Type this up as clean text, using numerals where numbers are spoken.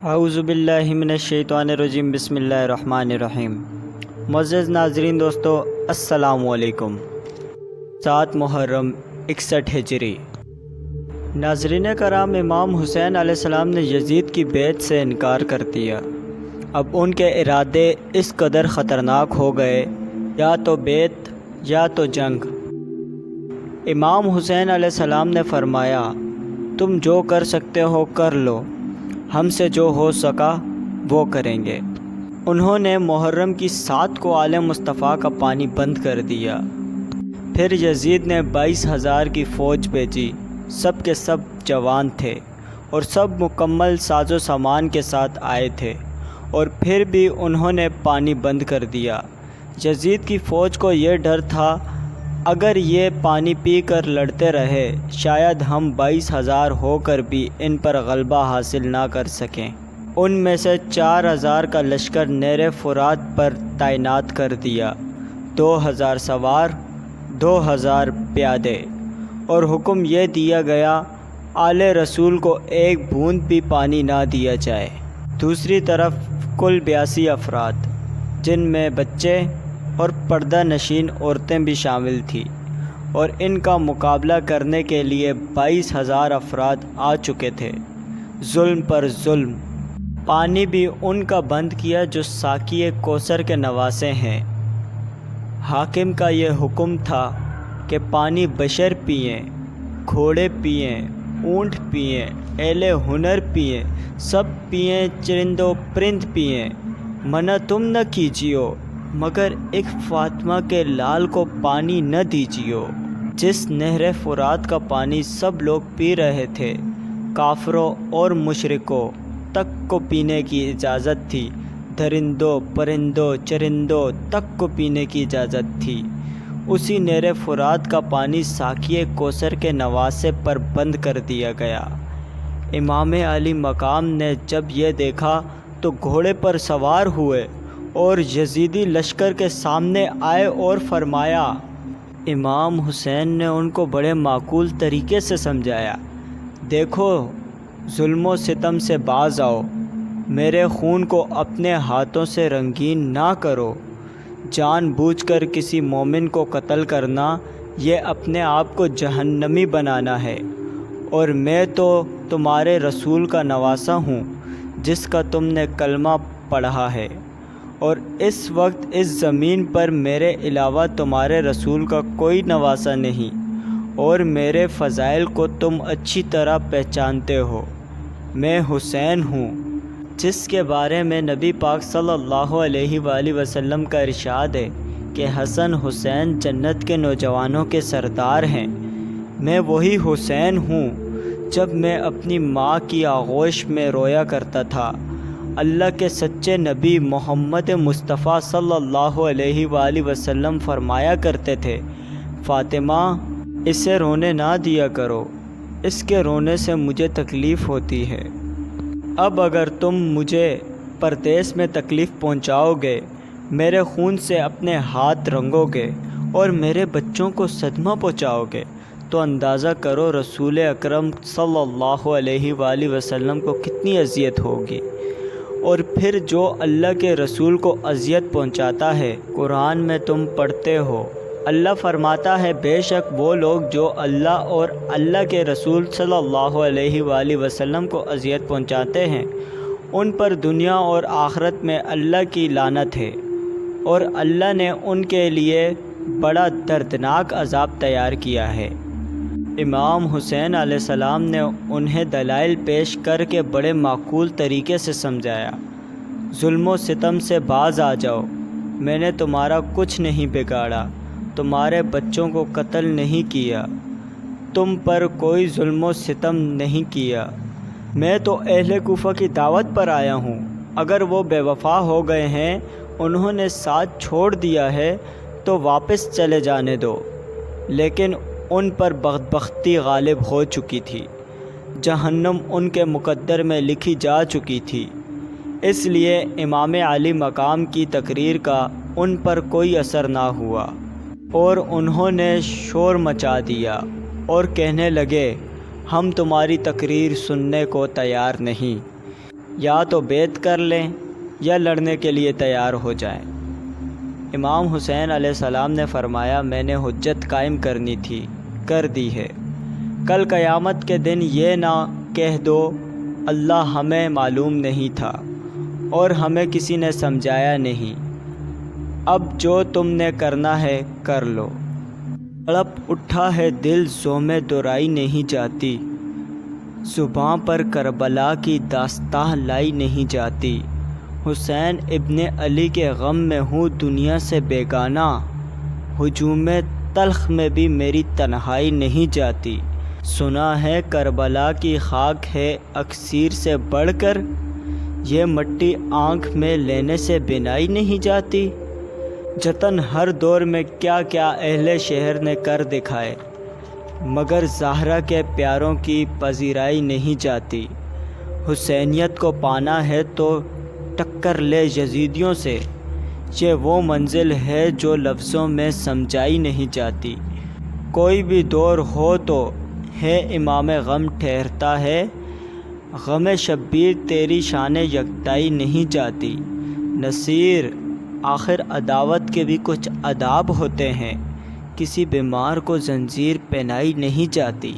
اعوذ باللہ من الشیطان الرجیم، بسم اللہ الرحمن الرحیم۔ معزز ناظرین دوستو، السلام علیکم۔ 7 محرم 61 ہجری۔ ناظرین کرام، امام حسین علیہ السلام نے یزید کی بیعت سے انکار کر دیا۔ اب ان کے ارادے اس قدر خطرناک ہو گئے، یا تو بیعت یا تو جنگ۔ امام حسین علیہ السلام نے فرمایا، تم جو کر سکتے ہو کر لو، ہم سے جو ہو سکا وہ کریں گے۔ انہوں نے محرم کی 7 کو آل مصطفیٰ کا پانی بند کر دیا۔ پھر یزید نے 22,000 کی فوج بھیجی۔ سب کے سب جوان تھے اور سب مکمل ساز و سامان کے ساتھ آئے تھے، اور پھر بھی انہوں نے پانی بند کر دیا۔ یزید کی فوج کو یہ ڈر تھا، اگر یہ پانی پی کر لڑتے رہے شاید ہم 22,000 ہو کر بھی ان پر غلبہ حاصل نہ کر سکیں۔ ان میں سے 4,000 کا لشکر نہر فرات پر تعینات کر دیا، 2,000 سوار، 2,000 پیادے، اور حکم یہ دیا گیا آل رسول کو ایک بوند بھی پانی نہ دیا جائے۔ دوسری طرف کل 82 افراد، جن میں بچے اور پردہ نشین عورتیں بھی شامل تھیں، اور ان کا مقابلہ کرنے کے لیے 22,000 افراد آ چکے تھے۔ ظلم پر ظلم۔ پانی بھی ان کا بند کیا جو ساقی کوثر کے نواسے ہیں۔ حاکم کا یہ حکم تھا کہ پانی بشر پئیں، گھوڑے پئیں، اونٹ پئیں، اہل ہنر پئیں، سب پئیں، چرند و پرند پئیں، منع تم نہ کیجیو، مگر ایک فاطمہ کے لال کو پانی نہ دیجیو۔ جس نہر فرات کا پانی سب لوگ پی رہے تھے، کافروں اور مشرکوں تک کو پینے کی اجازت تھی، درندوں، پرندوں، چرندوں تک کو پینے کی اجازت تھی۔ اسی نہر فرات کا پانی ساقی کوثر کے نواسے پر بند کر دیا گیا۔ امام علی مقام نے جب یہ دیکھا تو گھوڑے پر سوار ہوئے اور یزیدی لشکر کے سامنے آئے اور فرمایا۔ امام حسین نے ان کو بڑے معقول طریقے سے سمجھایا، دیکھو، ظلم و ستم سے باز آؤ، میرے خون کو اپنے ہاتھوں سے رنگین نہ کرو۔ جان بوجھ کر کسی مومن کو قتل کرنا یہ اپنے آپ کو جہنمی بنانا ہے، اور میں تو تمہارے رسول کا نواسہ ہوں جس کا تم نے کلمہ پڑھا ہے، اور اس وقت اس زمین پر میرے علاوہ تمہارے رسول کا کوئی نواسہ نہیں، اور میرے فضائل کو تم اچھی طرح پہچانتے ہو۔ میں حسین ہوں، جس کے بارے میں نبی پاک صلی اللہ علیہ وآلہ وسلم کا ارشاد ہے کہ حسن حسین جنت کے نوجوانوں کے سردار ہیں۔ میں وہی حسین ہوں جب میں اپنی ماں کی آغوش میں رویا کرتا تھا۔ اللہ کے سچے نبی محمد مصطفیٰ صلی اللہ علیہ وآلہ وسلم فرمایا کرتے تھے، فاطمہ، اسے رونے نہ دیا کرو، اس کے رونے سے مجھے تکلیف ہوتی ہے۔ اب اگر تم مجھے پردیس میں تکلیف پہنچاؤ گے، میرے خون سے اپنے ہاتھ رنگو گے اور میرے بچوں کو صدمہ پہنچاؤ گے، تو اندازہ کرو رسول اکرم صلی اللہ علیہ وآلہ وسلم کو کتنی اذیت ہوگی۔ اور پھر جو اللہ کے رسول کو اذیت پہنچاتا ہے، قرآن میں تم پڑھتے ہو، اللہ فرماتا ہے، بے شک وہ لوگ جو اللہ اور اللہ کے رسول صلی اللہ علیہ وآلہ وسلم کو اذیت پہنچاتے ہیں، ان پر دنیا اور آخرت میں اللہ کی لعنت ہے، اور اللہ نے ان کے لیے بڑا دردناک عذاب تیار کیا ہے۔ امام حسین علیہ السلام نے انہیں دلائل پیش کر کے بڑے معقول طریقے سے سمجھایا، ظلم و ستم سے باز آ جاؤ، میں نے تمہارا کچھ نہیں بگاڑا، تمہارے بچوں کو قتل نہیں کیا، تم پر کوئی ظلم و ستم نہیں کیا، میں تو اہل کوفہ کی دعوت پر آیا ہوں، اگر وہ بے وفا ہو گئے ہیں، انہوں نے ساتھ چھوڑ دیا ہے تو واپس چلے جانے دو، لیکن ان پر بدبختی غالب ہو چکی تھی، جہنم ان کے مقدر میں لکھی جا چکی تھی، اس لیے امام علی مقام کی تقریر کا ان پر کوئی اثر نہ ہوا، اور انہوں نے شور مچا دیا اور کہنے لگے، ہم تمہاری تقریر سننے کو تیار نہیں۔ یا تو بیعت کر لیں یا لڑنے کے لیے تیار ہو جائیں۔ امام حسین علیہ السلام نے فرمایا میں نے حجت قائم کرنی تھی، کر دی ہے۔ کل قیامت کے دن یہ نہ کہہ دو اللہ ہمیں معلوم نہیں تھا اور ہمیں کسی نے سمجھایا نہیں، اب جو تم نے کرنا ہے کر لو۔ تڑپ اٹھا ہے دل زوم دورائی نہیں جاتی، زباں پر کربلا کی داستاں لائی نہیں جاتی۔ حسین ابن علی کے غم میں ہوں دنیا سے بیگانہ، ہجوم تلخ میں بھی میری تنہائی نہیں جاتی۔ سنا ہے کربلا کی خاک ہے اکسیر سے بڑھ کر، یہ مٹی آنکھ میں لینے سے بینائی نہیں جاتی۔ جتن ہر دور میں کیا کیا اہل شہر نے کر دکھائے، مگر زہرا کے پیاروں کی پذیرائی نہیں جاتی۔ حسینیت کو پانا ہے تو ٹکر لے یزیدیوں سے، یہ وہ منزل ہے جو لفظوں میں سمجھائی نہیں جاتی۔ کوئی بھی دور ہو تو ہے امام غم ٹھہرتا ہے، غم شبیر تیری شان یکتائی نہیں جاتی۔ نصیر آخر عداوت کے بھی کچھ آداب ہوتے ہیں، کسی بیمار کو زنجیر پہنائی نہیں جاتی۔